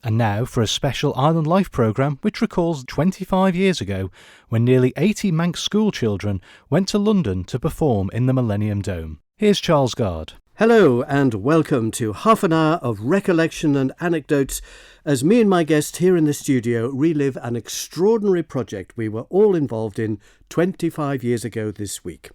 And now for a special Island Life programme which recalls 25 years ago when nearly 80 Manx schoolchildren went to London to perform in the Millennium Dome. Here's Charles Gard. Hello and welcome to half an hour of recollection and anecdotes as me and my guest here in the studio relive an extraordinary project we were all involved in 25 years ago this week.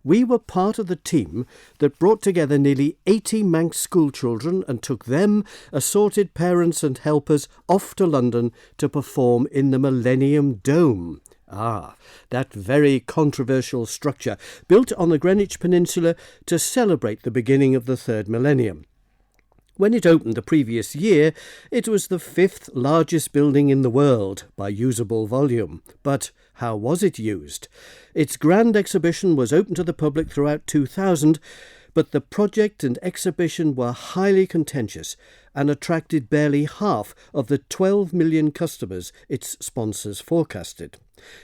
We were part of the team that brought together nearly 80 Manx schoolchildren and took them, assorted parents and helpers, off to London to perform in the Millennium Dome. That very controversial structure built on the Greenwich Peninsula to celebrate the beginning of the third millennium. When it opened the previous year, it was the fifth largest building in the world by usable volume. But how was it used? Its grand exhibition was open to the public throughout 2000, but the project and exhibition were highly contentious and attracted barely half of the 12 million customers its sponsors forecasted.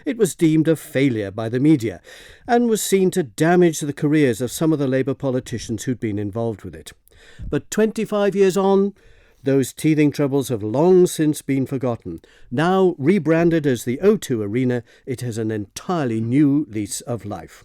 It was deemed a failure by the media and was seen to damage the careers of some of the Labour politicians who'd been involved with it. But 25 years on, those teething troubles have long since been forgotten. Now rebranded as the O2 Arena, it has an entirely new lease of life.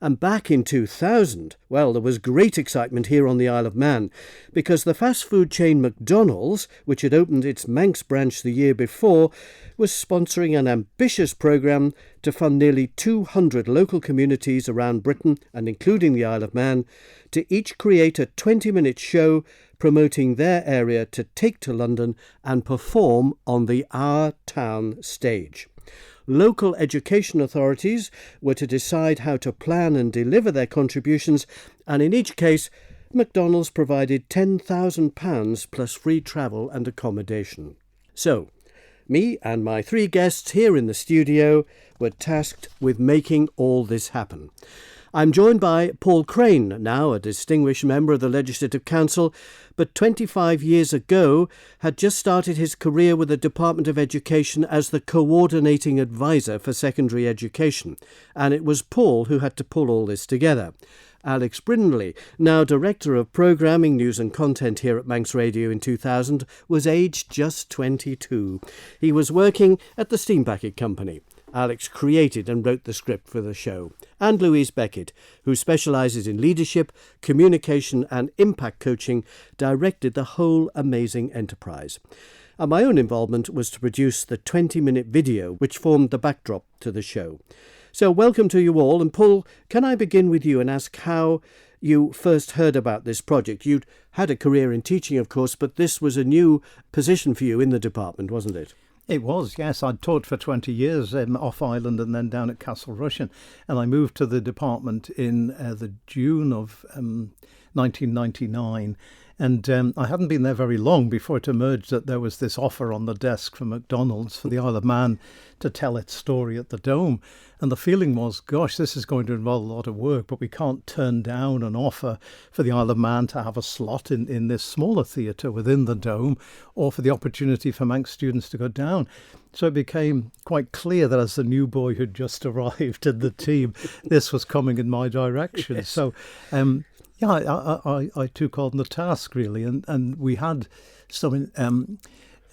And back in 2000, well, there was great excitement here on the Isle of Man because the fast food chain McDonald's, which had opened its Manx branch the year before, was sponsoring an ambitious programme to fund nearly 200 local communities around Britain and including the Isle of Man to each create a 20-minute show promoting their area to take to London and perform on the Our Town stage. Local education authorities were to decide how to plan and deliver their contributions, and in each case, McDonald's provided £10,000 plus free travel and accommodation. So, me and my three guests here in the studio were tasked with making all this happen. I'm joined by Paul Crane, now a distinguished member of the Legislative Council, but 25 years ago had just started his career with the Department of Education as the coordinating advisor for secondary education, and it was Paul who had to pull all this together. Alex Brindley, now Director of Programming, News and Content here at Manx Radio in 2000, was aged just 22. He was working at the Steam Packet Company. Alex created and wrote the script for the show. And Louise Beckett, who specialises in leadership, communication and impact coaching, directed the whole amazing enterprise. And my own involvement was to produce the 20-minute video which formed the backdrop to the show. So welcome to you all. And Paul, can I begin with you and ask how you first heard about this project? You'd had a career in teaching, of course, but this was a new position for you in the department, wasn't it? It was, yes. I'd taught for 20 years off island and then down at Castle Rushen. And I moved to the department in the June of 1999. And I hadn't been there very long before it emerged that there was this offer on the desk from McDonald's for the Isle of Man to tell its story at the Dome. And the feeling was, gosh, this is going to involve a lot of work, but we can't turn down an offer for the Isle of Man to have a slot in this smaller theatre within the Dome, or for the opportunity for Manx students to go down. So it became quite clear that as the new boy who'd just arrived in the team, this was coming in my direction. Yes. So I took on the task, really, and we had some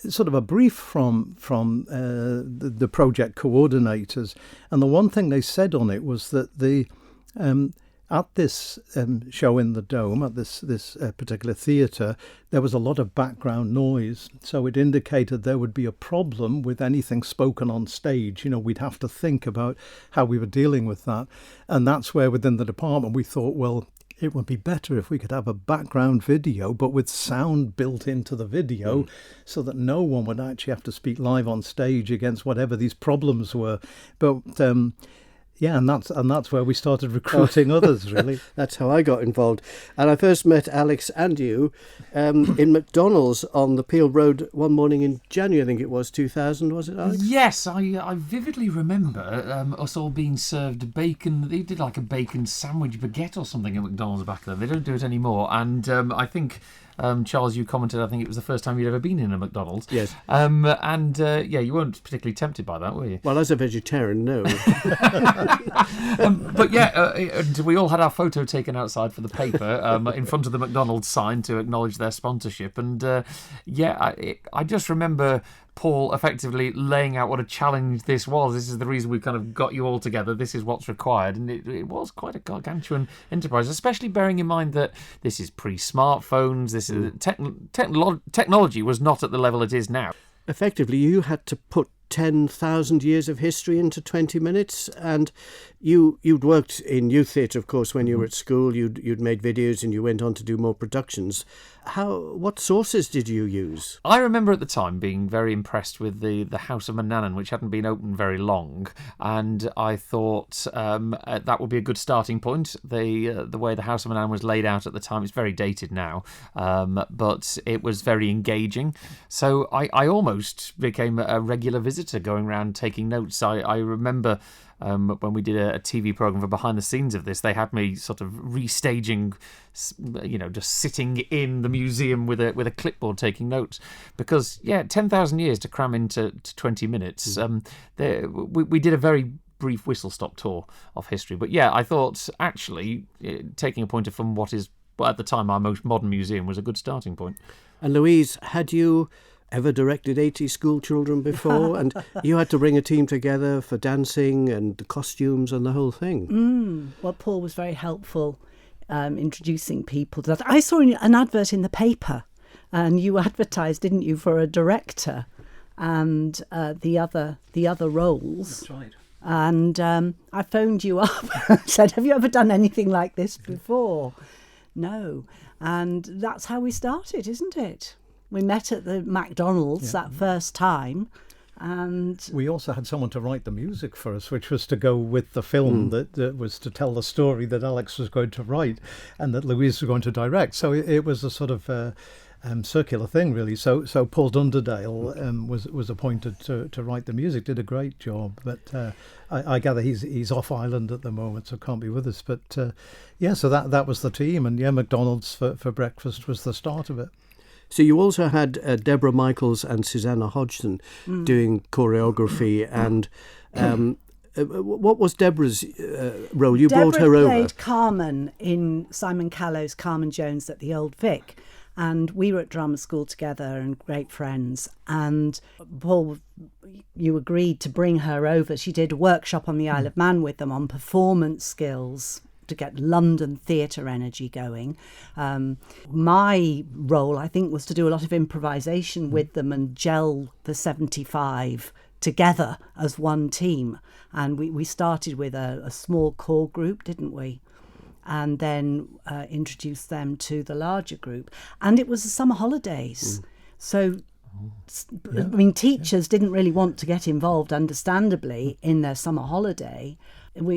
sort of a brief from the project coordinators, and the one thing they said on it was that the at this show in the Dome, at this particular theatre, there was a lot of background noise, so it indicated there would be a problem with anything spoken on stage. You know, we'd have to think about how we were dealing with that, and that's where within the department we thought, well, it would be better if we could have a background video, but with sound built into the video, so that no one would actually have to speak live on stage against whatever these problems were. But yeah, and that's where we started recruiting others, really. That's how I got involved. And I first met Alex and you in McDonald's on the Peel Road one morning in January, I think it was, 2000, was it, Alex? Yes, I vividly remember us all being served bacon. They did like a bacon sandwich baguette or something at McDonald's back then. They don't do it anymore. And I think Charles, you commented, I think it was the first time you'd ever been in a McDonald's. Yes. You weren't particularly tempted by that, were you? Well, as a vegetarian, no. And we all had our photo taken outside for the paper in front of the McDonald's sign to acknowledge their sponsorship. And I just remember Paul effectively laying out what a challenge this was. This is the reason we kind of got you all together. This is what's required. And it was quite a gargantuan enterprise, especially bearing in mind that this is pre-smartphones. This is technology was not at the level it is now. Effectively, you had to put 10,000 years of history into 20 minutes, and you'd worked in youth theatre, of course, when you were at school. You'd made videos and you went on to do more productions. What sources did you use? I remember at the time being very impressed with the House of Manannan, which hadn't been open very long, and I thought that would be a good starting point. The way the House of Manannan was laid out at the time, it's very dated now, but it was very engaging. So I almost became a regular visitor going around taking notes. I remember when we did a TV programme for behind the scenes of this, they had me sort of restaging, just sitting in the museum with a clipboard taking notes, because 10,000 years to cram into 20 minutes. We did a very brief whistle-stop tour of history, but I thought actually taking a pointer from what is at the time our most modern museum was a good starting point. And Louise, had you ever directed 80 school children before? And you had to bring a team together for dancing and the costumes and the whole thing. Well, Paul was very helpful introducing people to that. I saw an advert in the paper, and you advertised, didn't you, for a director and the other roles. That's right. And I phoned you up and said, have you ever done anything like this before? No. And that's how we started, isn't it? We met at the McDonald's that first time, and we also had someone to write the music for us, which was to go with the film that was to tell the story that Alex was going to write and that Louise was going to direct. So it was a sort of circular thing, really. So Paul Dunderdale was appointed to write the music. Did a great job, but I gather he's off island at the moment, so can't be with us. But so that was the team, and McDonald's for breakfast was the start of it. So you also had Deborah Michaels and Susanna Hodgson doing choreography. And what was Deborah's role? You brought her over. Deborah played Carmen in Simon Callow's Carmen Jones at the Old Vic. And we were at drama school together and great friends. And Paul, you agreed to bring her over. She did a workshop on the Isle of Man with them on performance skills to get London theatre energy going. My role, I think, was to do a lot of improvisation with them and gel the 75 together as one team. And we started with a small core group, didn't we? And then introduced them to the larger group. And it was the summer holidays. So, teachers didn't really want to get involved, understandably, in their summer holiday.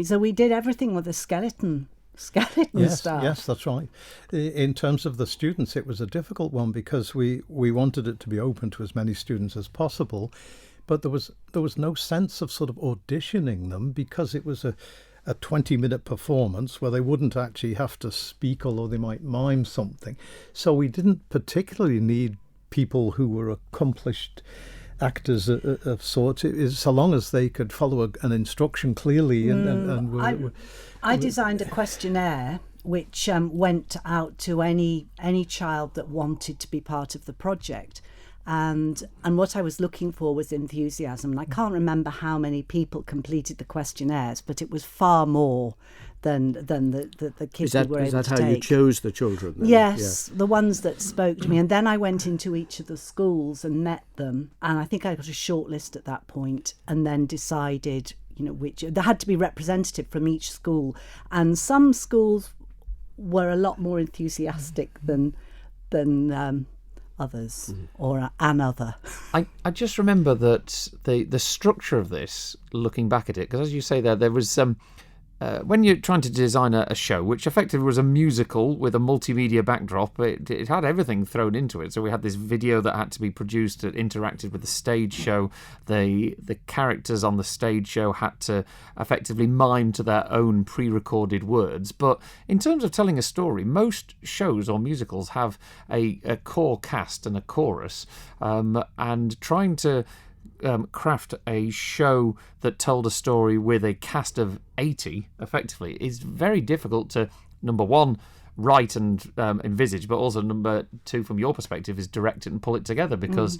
So we did everything with a skeleton staff. Yes, that's right. In terms of the students, it was a difficult one because we wanted it to be open to as many students as possible, but there was no sense of sort of auditioning them because it was a 20-minute performance where they wouldn't actually have to speak, although they might mime something. So we didn't particularly need people who were accomplished actors of sorts, so long as they could follow an instruction clearly. I designed a questionnaire which went out to any child that wanted to be part of the project. And what I was looking for was enthusiasm. And I can't remember how many people completed the questionnaires, but it was far more than the kids we were able to take. Is that how you chose the children then? Yes, the ones that spoke to me. And then I went into each of the schools and met them. And I think I got a short list at that point and then decided, which there had to be representative from each school. And some schools were a lot more enthusiastic than others or another. I just remember that the structure of this, looking back at it, because as you say there was when you're trying to design a show, which effectively was a musical with a multimedia backdrop, it had everything thrown into it. So we had this video that had to be produced that interacted with the stage show. The characters on the stage show had to effectively mime to their own pre-recorded words. But in terms of telling a story, most shows or musicals have a core cast and a chorus, and trying to craft a show that told a story with a cast of 80 effectively is very difficult to, number one, write and envisage, but also number two, from your perspective, is direct it and pull it together, because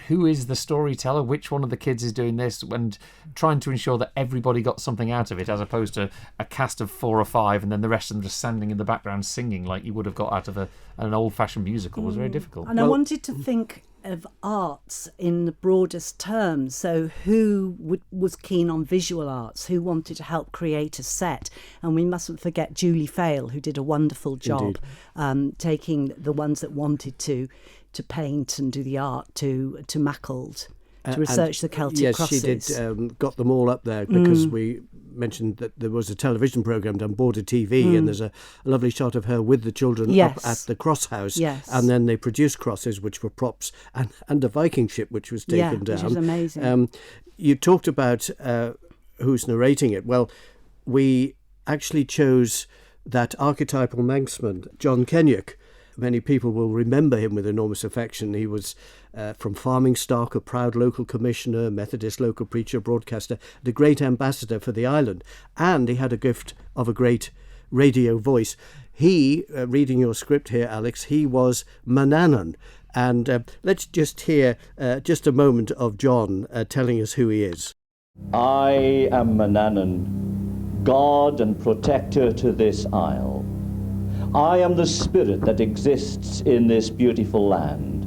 who is the storyteller, which one of the kids is doing this, and trying to ensure that everybody got something out of it, as opposed to a cast of 4 or 5 and then the rest of them just standing in the background singing like you would have got out of an old-fashioned musical was very difficult. And I wanted to think of arts in the broadest terms. So who was keen on visual arts? Who wanted to help create a set? And we mustn't forget Julie Fail, who did a wonderful job taking the ones that wanted to paint and do the art to Mackle to research the Celtic crosses. Yes, she did. Got them all up there because we mentioned that there was a television programme done, Border TV, and there's a lovely shot of her with the children up at the cross house. Yes. And then they produced crosses, which were props, and a Viking ship, which was taken down. Which is amazing. You talked about who's narrating it. Well, we actually chose that archetypal Manxman, John Kenyuk. Many people will remember him with enormous affection. He was from farming stock, a proud local commissioner, Methodist local preacher, broadcaster, and a great ambassador for the island. And he had a gift of a great radio voice. He, reading your script here, Alex, he was Manannan. And let's just hear just a moment of John telling us who he is. I am Manannan, God and protector to this isle. I am the spirit that exists in this beautiful land.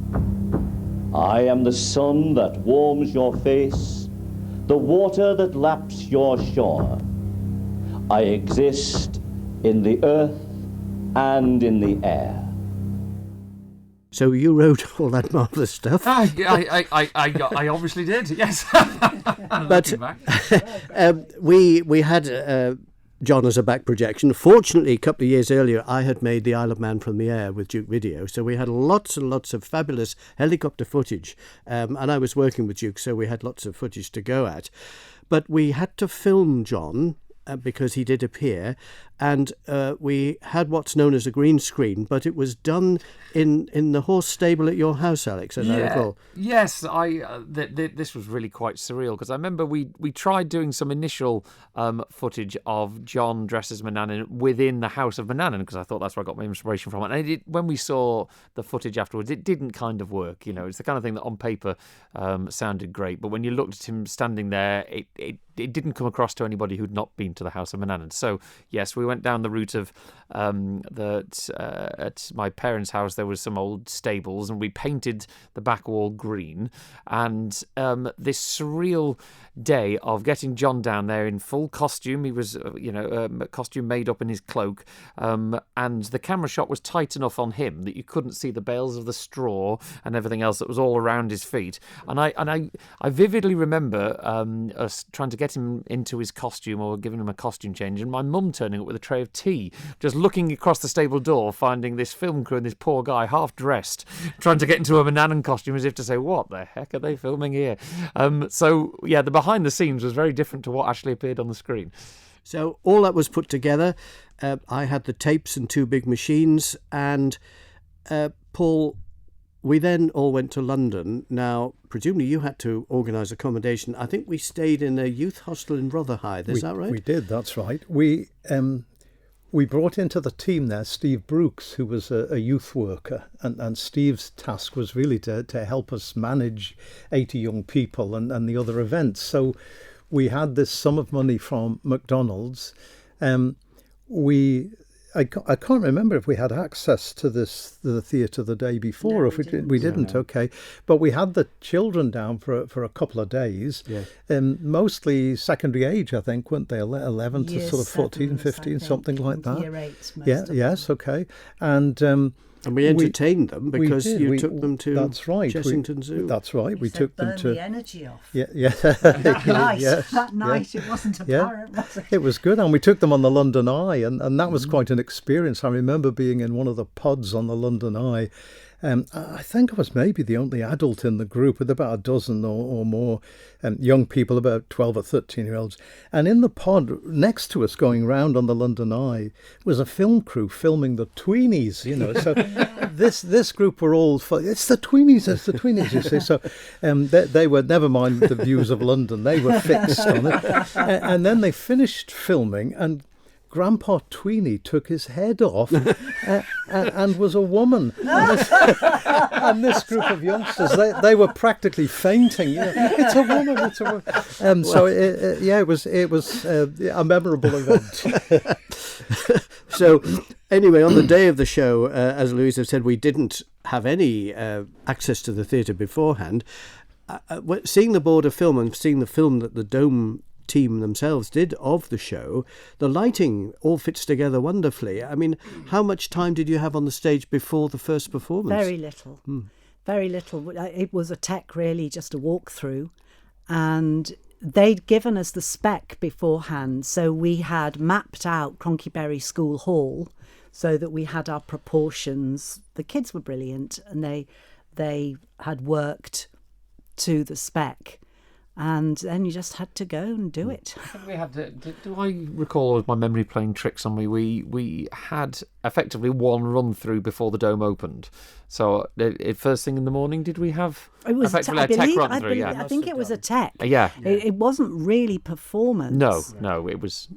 I am the sun that warms your face, the water that laps your shore. I exist in the earth and in the air. So you wrote all that marvellous stuff. I obviously did, yes. But we had John as a back projection. Fortunately, a couple of years earlier, I had made The Isle of Man from the air with Duke Video, so we had lots and lots of fabulous helicopter footage, and I was working with Duke, so we had lots of footage to go at. But we had to film John because he did appear, and we had what's known as a green screen, but it was done in the horse stable at your house, Alex, as I recall. Yes, this was really quite surreal, because I remember we tried doing some initial footage of John dressed as Manannan within the house of Manannan, because I thought that's where I got my inspiration from. And when we saw the footage afterwards, it didn't kind of work. You know, it's the kind of thing that on paper sounded great, but when you looked at him standing there, it didn't come across to anybody who'd not been to the house of Manannan. So yes, we went down the route of that at my parents' house there was some old stables, and we painted the back wall green, and this surreal day of getting John down there in full costume. He was costume made up in his cloak, and the camera shot was tight enough on him that you couldn't see the bales of the straw and everything else that was all around his feet. And I vividly remember us trying to get him into his costume, or giving him a costume change, and my mum turning up with a tray of tea, just looking across the stable door, finding this film crew and this poor guy half dressed trying to get into a Manannan costume, as if to say, what the heck are they filming here? So yeah, the behind the scenes was very different to what actually appeared on the screen. So all that was put together. I had the tapes and 2 big machines, and Paul, we then all went to London. Now, presumably you had to organise accommodation. I think we stayed in a youth hostel in Rotherhithe, is that right? We did, that's right. We brought into the team there Steve Brooks, who was a youth worker, and Steve's task was really to help us manage 80 young people and the other events. So we had this sum of money from McDonald's. I can't remember if we had access to the theatre the day before, or if we didn't. Okay, but we had the children down for a couple of days, mostly secondary age, I think, weren't they? 11 to sort of 14, 15, something like that. Year 8, most of yes, them. okay, and And we entertained them because we did. you took them to that's right. Chessington Zoo. That's right. We took them to... the energy off. Yeah. That night, Yes, that night yeah. it wasn't apparent, was it? It was good, and we took them on the London Eye, and that was quite an experience. I remember being in one of the pods on the London Eye. I think I was maybe the only adult in the group, with about a dozen or more young people, about 12 or 13-year-olds. And in the pod next to us, going round on the London Eye, was a film crew filming the Tweenies. You know, so this group were all it's the Tweenies, you see. So they were, never mind the views of London, they were fixed on it. And then they finished filming, and Grandpa Tweenie took his head off and was a woman. And this group of youngsters, they were practically fainting. You know, it's a woman, it's a woman. So, it was a memorable event. So, anyway, on the day of the show, as Louisa said, we didn't have any access to the theatre beforehand. Seeing the board of film and seeing the film that the Dome team themselves did of the show, the lighting all fits together wonderfully. I mean, how much time did you have on the stage before the first performance? Very little. Very little. It was a tech, really, just a walkthrough. And they'd given us the spec beforehand. So we had mapped out Cronkyberry School Hall so that we had our proportions. The kids were brilliant, and they had worked to the spec. And then you just had to go and do it. We had to, do I recall, with my memory playing tricks on me, we had effectively one run through before the Dome opened. So first thing in the morning, did we have effectively a tech run through? I think it was a tech. Yeah. It wasn't really performance. No, it was...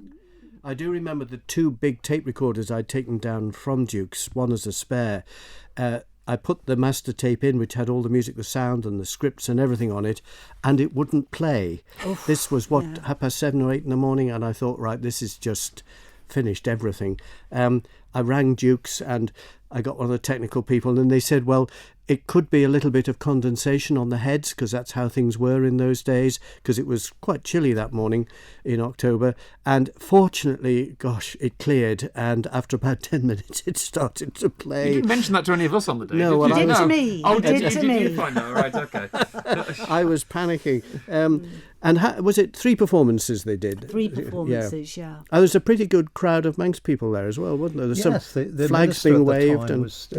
I do remember the two big tape recorders I'd taken down from Duke's, one as a spare. I put the master tape in, which had all the music, the sound and the scripts and everything on it, and it wouldn't play. Oof, this was, 7:30 or 8 in the morning, and I thought, right, this is just finished everything. I rang Duke's and I got one of the technical people, and they said, well, it could be a little bit of condensation on the heads, because that's how things were in those days, because it was quite chilly that morning in October. And fortunately, gosh, it cleared, and after about 10 minutes it started to play. You didn't mention that to any of us on the day. No, well, you did to me. Oh, you did to me. You find that? Right, okay. I was panicking. And was it 3 performances they did? 3 performances, yeah. And there was a pretty good crowd of Manx people there as well, wasn't there? There's some the flags being waved. And was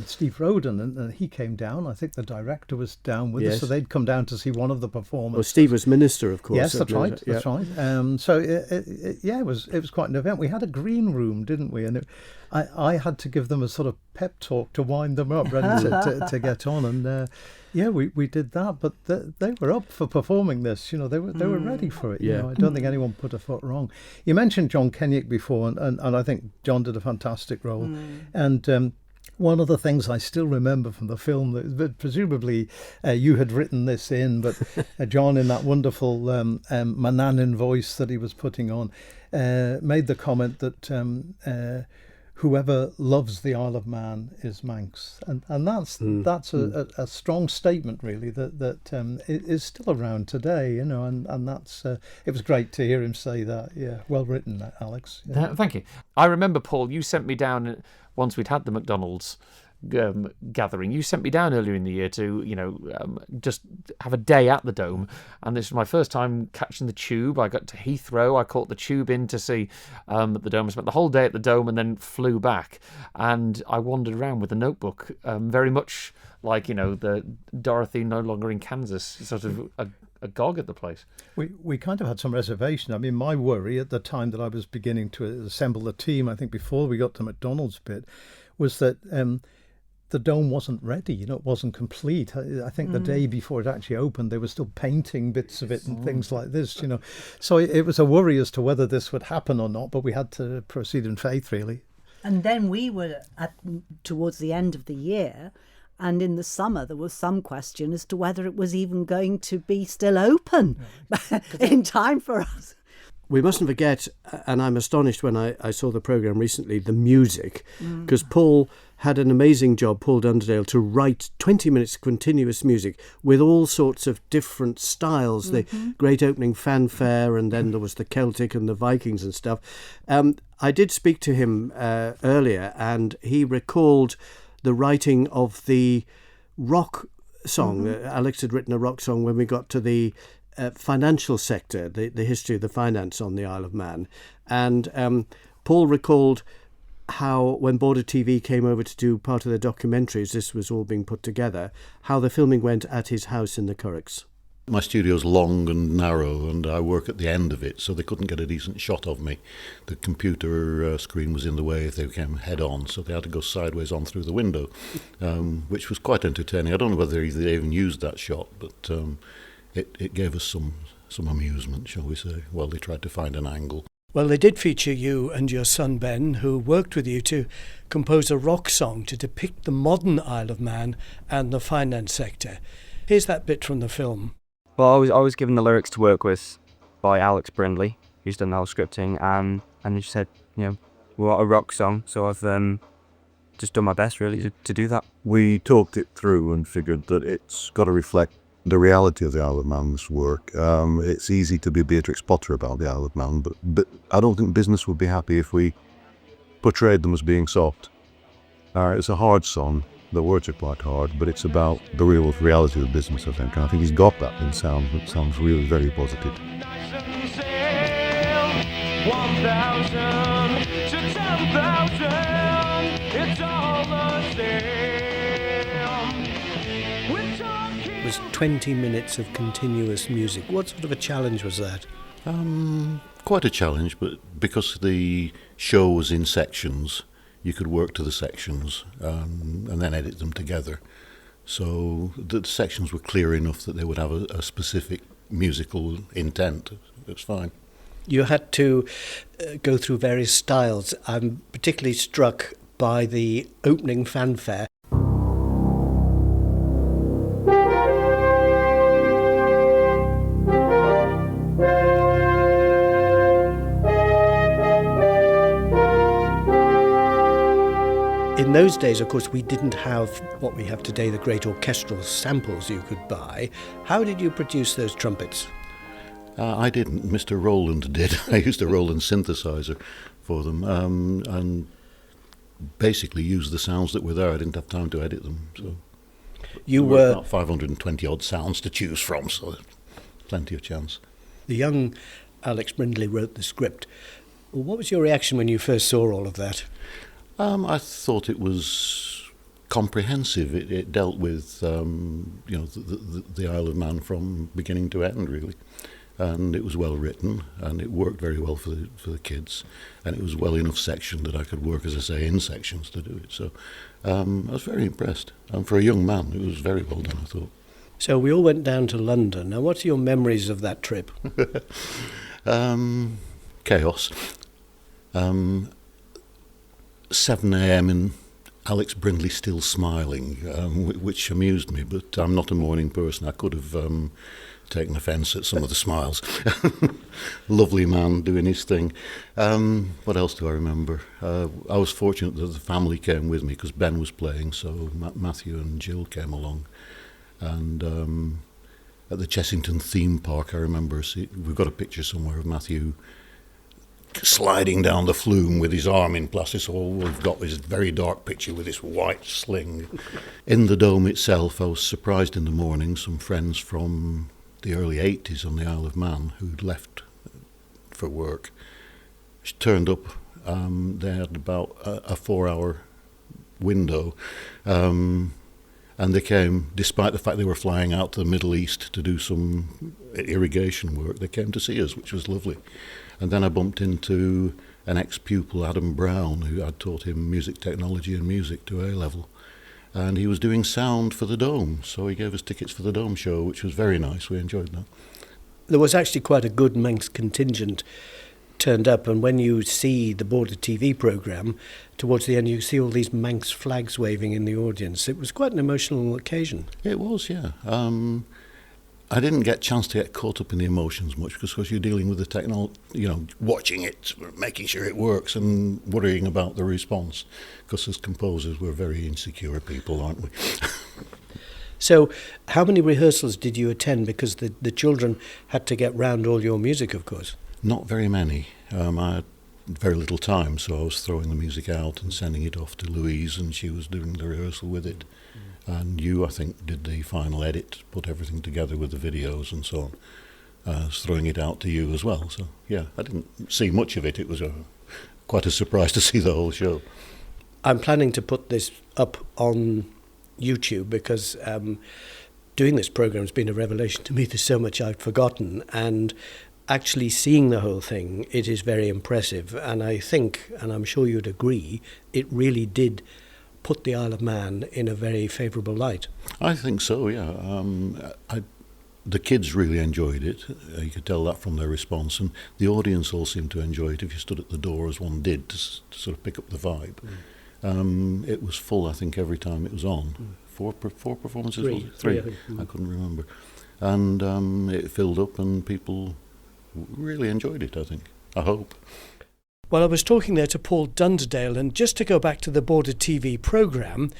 Steve Roden, and he came down. I think the director was down with us, so they'd come down to see one of the performances. Well, Steve was minister, of course. Yes, that's right. That's right. So it was quite an event. We had a green room, didn't we? And I had to give them a sort of pep talk to wind them up, ready to get on. And we did that. But they were up for performing this. You know, they were ready for it. You know, I don't think anyone put a foot wrong. You mentioned John Kenyick before, and I think John did a fantastic role. And one of the things I still remember from the film, that presumably you had written this in, but John, in that wonderful Manannan voice that he was putting on, made the comment that whoever loves the Isle of Man is Manx, and that's a strong statement, really, that is still around today, you know, and that's it was great to hear him say that. Yeah, well written, Alex. Yeah. Thank you. I remember, Paul, you sent me down once we'd had the McDonald's gathering. You sent me down earlier in the year to, just have a day at the Dome, and this was my first time catching the tube. I got to Heathrow. I caught the tube in to see the Dome. I spent the whole day at the Dome and then flew back, and I wandered around with a notebook, very much like, the Dorothy No Longer in Kansas, sort of a gog at the place. We kind of had some reservation. I mean, my worry at the time that I was beginning to assemble the team, I think before we got to McDonald's bit, was that the Dome wasn't ready, it wasn't complete. I think the day before it actually opened, they were still painting bits of it and things like this, So it was a worry as to whether this would happen or not, but we had to proceed in faith, really. And then we were towards the end of the year, and in the summer there was some question as to whether it was even going to be still open in time for us. We mustn't forget, and I'm astonished when I saw the programme recently, the music, because Paul had an amazing job, Paul Dunderdale, to write 20 minutes continuous music with all sorts of different styles, the great opening fanfare, and then there was the Celtic and the Vikings and stuff. I did speak to him earlier, and he recalled the writing of the rock song. Alex had written a rock song when we got to the financial sector, the history of the finance on the Isle of Man. And Paul recalled how when Border TV came over to do part of the documentaries, this was all being put together, how the filming went at his house in the Curraghs. My studio's long and narrow, and I work at the end of it, so they couldn't get a decent shot of me. The computer screen was in the way if they came head on, so they had to go sideways on through the window, which was quite entertaining. I don't know whether they even used that shot, but it gave us some amusement, shall we say, while they tried to find an angle. Well, they did feature you and your son Ben, who worked with you to compose a rock song to depict the modern Isle of Man and the finance sector. Here's that bit from the film. Well, I was given the lyrics to work with by Alex Brindley, who's done the whole scripting, and he said, we want a rock song, so I've just done my best, really, to do that. We talked it through and figured that it's got to reflect the reality of the Isle of Man's work. It's easy to be Beatrix Potter about the Isle of Man, but I don't think business would be happy if we portrayed them as being soft. It's a hard song. The words are quite hard, but it's about the real reality of business, I think. And I think he's got that in sound. It sounds really very positive. 1,000 to 10,000, it's all the same. It was 20 minutes of continuous music. What sort of a challenge was that? Quite a challenge, but because the show was in sections, you could work to the sections and then edit them together. So the sections were clear enough that they would have a specific musical intent. It was fine. You had to go through various styles. I'm particularly struck by the opening fanfare. In those days, of course, we didn't have what we have today, the great orchestral samples you could buy. How did you produce those trumpets? I didn't. Mr. Rowland did. I used a Rowland synthesizer for them and basically used the sounds that were there. I didn't have time to edit them. So You there were about 520 odd sounds to choose from, so plenty of chance. the young Alex Brindley wrote the script. Well, what was your reaction when you first saw all of that? I thought it was comprehensive. It dealt with the Isle of Man from beginning to end, really, and it was well written, and it worked very well for the kids, and it was well enough sectioned that I could work, as I say, in sections to do it. So I was very impressed, and for a young man, it was very well done, I thought. So we all went down to London. Now, what are your memories of that trip? Chaos. 7 a.m. and Alex Brindley still smiling, which amused me, but I'm not a morning person. I could have taken offence at some of the smiles. Lovely man doing his thing. What else do I remember? I was fortunate that the family came with me because Ben was playing, so Matthew and Jill came along. And at the Chessington theme park, I remember, we've got a picture somewhere of Matthew sliding down the flume with his arm in plaster. So all we've got is a very dark picture with this white sling. In the dome itself, I was surprised in the morning. Some friends from the early 80s on the Isle of Man who'd left for work turned up. They had about a 4-hour window. And they came, despite the fact they were flying out to the Middle East to do some irrigation work, they came to see us, which was lovely. And then I bumped into an ex-pupil, Adam Brown, who I'd taught him music technology and music to A-level. And he was doing sound for the Dome, so he gave us tickets for the Dome show, which was very nice. We enjoyed that. There was actually quite a good Manx contingent turned up, and when you see the Border TV programme, towards the end you see all these Manx flags waving in the audience. It was quite an emotional occasion. It was, yeah. I didn't get a chance to get caught up in the emotions much because, of course, you're dealing with the technology, watching it, making sure it works and worrying about the response. Because as composers, we're very insecure people, aren't we? So how many rehearsals did you attend? Because the children had to get round all your music, of course. Not very many. I had very little time, so I was throwing the music out and sending it off to Louise, and she was doing the rehearsal with it. And you, I think, did the final edit, put everything together with the videos and so on. I was throwing it out to you as well. So, yeah, I didn't see much of it. It was quite a surprise to see the whole show. I'm planning to put this up on YouTube because doing this programme has been a revelation to me. There's so much I've forgotten, and actually seeing the whole thing, it is very impressive. And I think, and I'm sure you'd agree, it really did put the Isle of Man in a very favourable light. I think so, yeah. The kids really enjoyed it. You could tell that from their response, and the audience all seemed to enjoy it if you stood at the door, as one did, to sort of pick up the vibe. It was full, I think, every time it was on. Four performances? Three. I couldn't remember. And it filled up, and people really enjoyed it, I think. I hope. Well, I was talking there to Paul Dunderdale, and just to go back to the Border TV programme,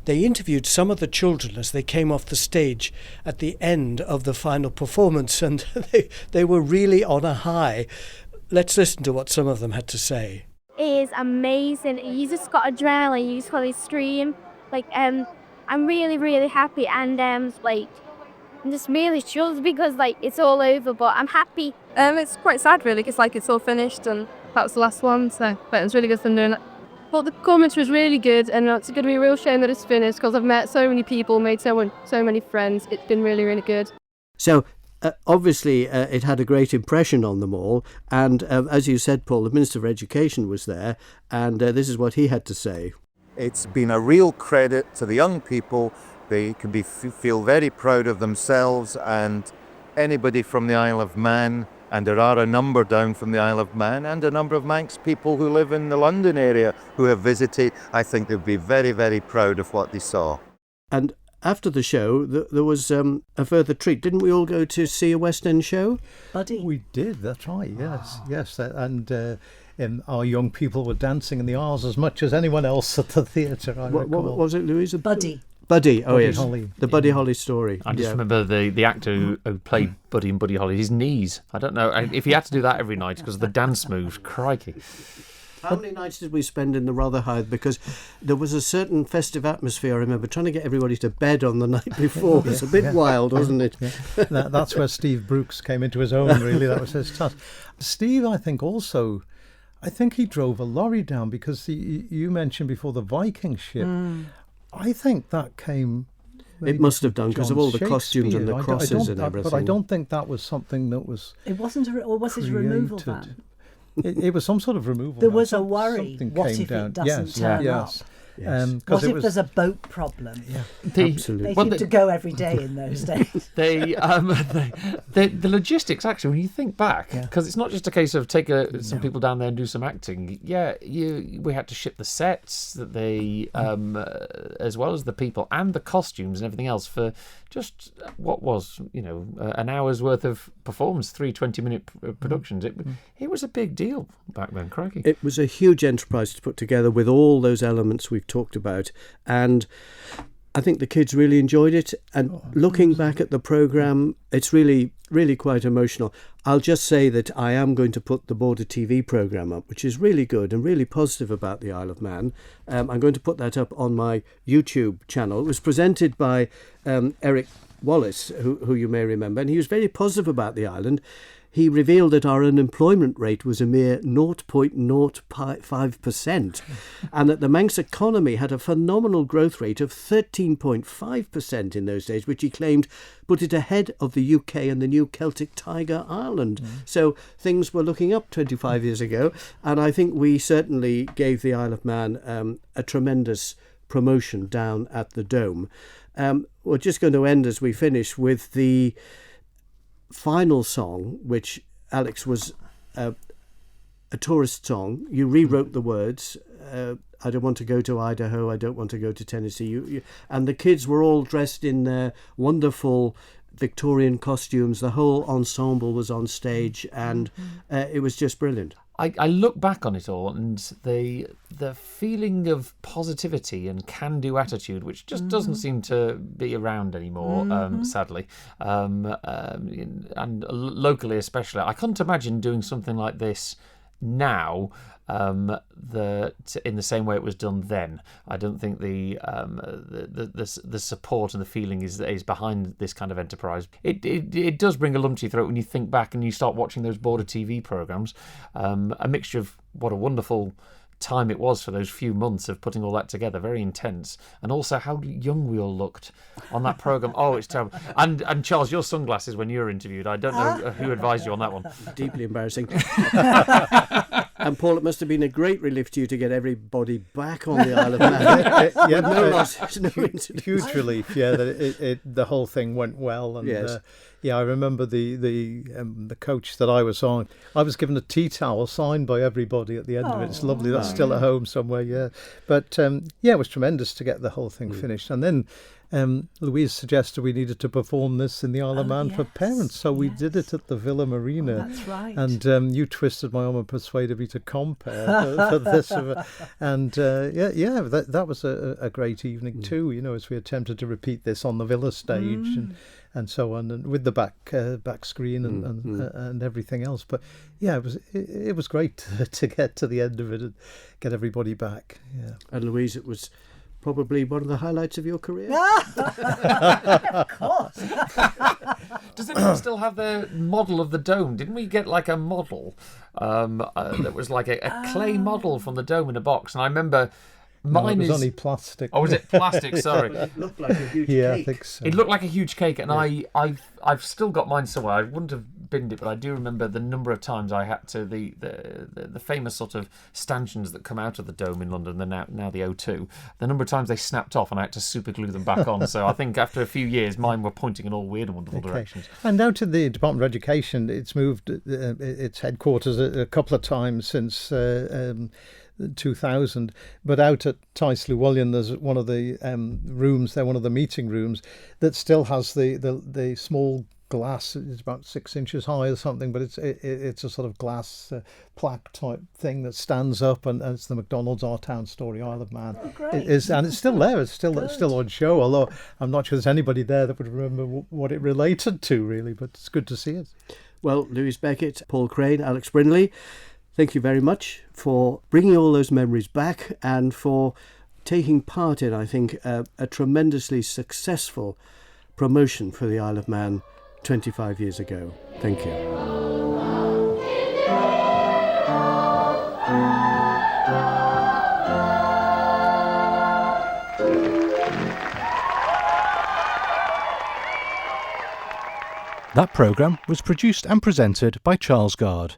they interviewed some of the children as they came off the stage at the end of the final performance, and they were really on a high. Let's listen to what some of them had to say. It is amazing. You just got adrenaline. You just got to scream. I'm really, really happy, and I'm just really chilled because it's all over. But I'm happy. It's quite sad, really, because it's all finished, and that was the last one. So, but it was really good for them doing it. But the performance was really good, and it's going to be a real shame that it's finished because I've met so many people, made so many friends. It's been really, really good. So, obviously, it had a great impression on them all. And as you said, Paul, the Minister for Education was there, and this is what he had to say. It's been a real credit to the young people. They can feel very proud of themselves, and anybody from the Isle of Man, and there are a number down from the Isle of Man, and a number of Manx people who live in the London area who have visited. I think they'll be very, very proud of what they saw. And after the show, there was a further treat. Didn't we all go to see a West End show? Buddy. We did, that's right, yes. And our young people were dancing in the aisles as much as anyone else at the theatre, What was it, Louisa? Buddy. Buddy, Buddy yes. Holly. The Buddy Holly story. I just remember the actor who played Buddy and Buddy Holly, his knees. I don't know if he had to do that every night because of the dance moves. Crikey. How many nights did we spend in the Rotherhithe? Because there was a certain festive atmosphere. I remember trying to get everybody to bed on the night before. It's a bit wild, wasn't it? Yeah. That's where Steve Brooks came into his own, really. That was his task. Steve, I think he drove a lorry down because you mentioned before the Viking ship. I think that came... It must have done because of all the costumes and the crosses and everything. But I don't think that was something that was... It wasn't, or was it a removal van? It was some sort of removal. There was a worry. What if it doesn't turn up? Yes. What if there's a boat problem? Yeah, absolutely. They seemed to go every day in those days. The logistics, actually, when you think back, because it's not just a case of take some people down there and do some acting. Yeah, we had to ship the sets, that as well as the people and the costumes and everything else for just what was, an hour's worth of performance, 3 20-minute productions. It was a big deal back then, crikey. It was a huge enterprise to put together with all those elements we've talked about, and I think the kids really enjoyed it. And looking back at the programme, it's really, really quite emotional. I'll just say that I am going to put the Border TV programme up, which is really good and really positive about the Isle of Man. I'm going to put that up on my YouTube channel. It was presented by Eric Wallace, who you may remember, and he was very positive about the island. He revealed that our unemployment rate was a mere 0.05%, and that the Manx economy had a phenomenal growth rate of 13.5% in those days, which he claimed put it ahead of the UK and the new Celtic Tiger Ireland. So things were looking up 25 years ago, and I think we certainly gave the Isle of Man a tremendous promotion down at the Dome. We're just going to end as we finish with the final song, which, Alex, was a tourist song. You rewrote the words. I don't want to go to Idaho, I don't want to go to Tennessee. And the kids were all dressed in their wonderful Victorian costumes. The whole ensemble was on stage, and it was just brilliant. I look back on it all, and the feeling of positivity and can-do attitude, which just doesn't seem to be around anymore, sadly, and locally especially. I couldn't imagine doing something like this now in the same way it was done then. I don't think the support and the feeling is behind this kind of enterprise. It does bring a lump to your throat when you think back and you start watching those border TV programmes. A mixture of what a wonderful time it was for those few months of putting all that together, very intense, and also how young we all looked on that programme. Oh, it's terrible. And Charles, your sunglasses when you were interviewed, I don't know who advised you on that one. Deeply embarrassing. And Paul, it must have been a great relief to you to get everybody back on the Isle of Man. Yeah, no losses, no incidents. Huge relief. Yeah, that the whole thing went well. And yes. Yeah, I remember the coach that I was on. I was given a tea towel signed by everybody at the end of it. It's lovely. That's still at home somewhere. Yeah, but yeah, it was tremendous to get the whole thing finished. And then Louise suggested we needed to perform this in the Isle of Man for parents, so we did it at the Villa Marina. That's right. And you twisted my arm and persuaded me to compare for this. And that was a great evening too. You know, as we attempted to repeat this on the Villa stage and so on, and with the back screen and everything else. But yeah, it was great to get to the end of it and get everybody back. Yeah. And Louise, it was probably one of the highlights of your career. Of course. Does anyone still have the model of the dome? Didn't we get like a model that was like a clay model from the dome in a box? And I remember mine was only plastic. Oh, was it plastic? Sorry. It looked like a huge cake. Yeah, I think so. It looked like a huge cake, and I've still got mine somewhere. I wouldn't have binned it, but I do remember the number of times I had to the famous sort of stanchions that come out of the dome in London, now the O2. The number of times they snapped off, and I had to super glue them back on. So I think after a few years, mine were pointing in all weird and wonderful directions. And now to the Department of Education, it's moved its headquarters a couple of times since 2000, but out at Tais Llewellyn there's one of the rooms there, one of the meeting rooms that still has the small glass. It's about 6 inches high or something, but it's a sort of glass plaque type thing that stands up, and it's the McDonald's Our Town Story Isle of Man. Oh, great. And it's still there. It's still on show, although I'm not sure there's anybody there that would remember what it related to really, but it's good to see it. Well, Louise Beckett, Paul Crane, Alex Brindley, thank you very much for bringing all those memories back and for taking part in, I think, a tremendously successful promotion for the Isle of Man 25 years ago. Thank you. That programme was produced and presented by Charles Gard.